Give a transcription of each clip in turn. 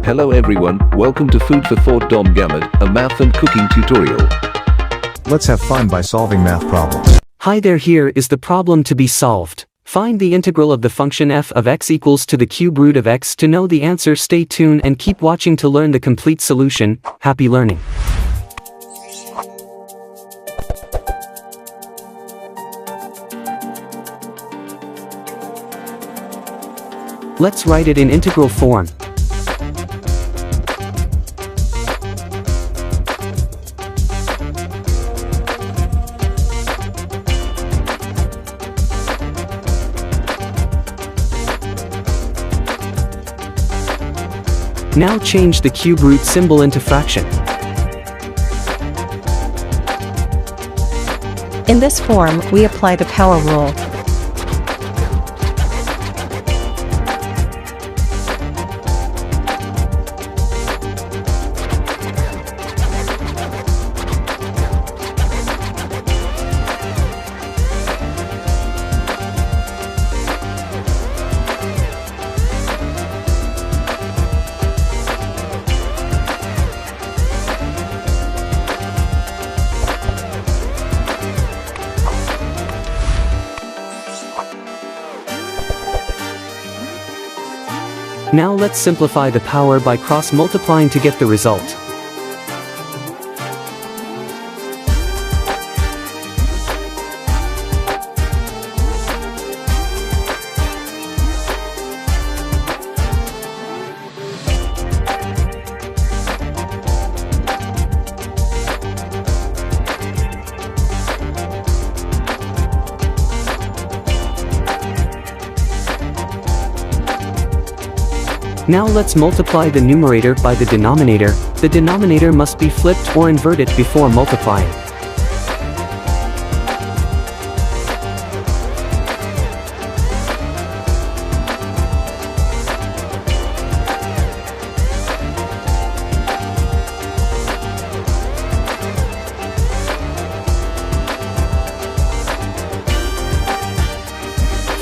Hello everyone, welcome to Food for Thought Dom Gamut, a math and cooking tutorial. Let's have fun by solving math problems. Hi there, here is the problem to be solved. Find the integral of the function f of x equals to the cube root of x. To know the answer, stay tuned and keep watching to learn the complete solution. Happy learning. Let's write it in integral form. Now change the cube root symbol into fraction. In this form, we apply the power rule. Now let's simplify the power by cross-multiplying to get the result. Now let's multiply the numerator by the denominator. The denominator must be flipped or inverted before multiplying.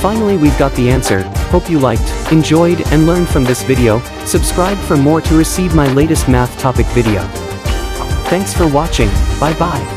Finally, we've got the answer. Hope you liked, enjoyed, and learned from this video. Subscribe for more to receive my latest math topic video. Thanks for watching. Bye bye.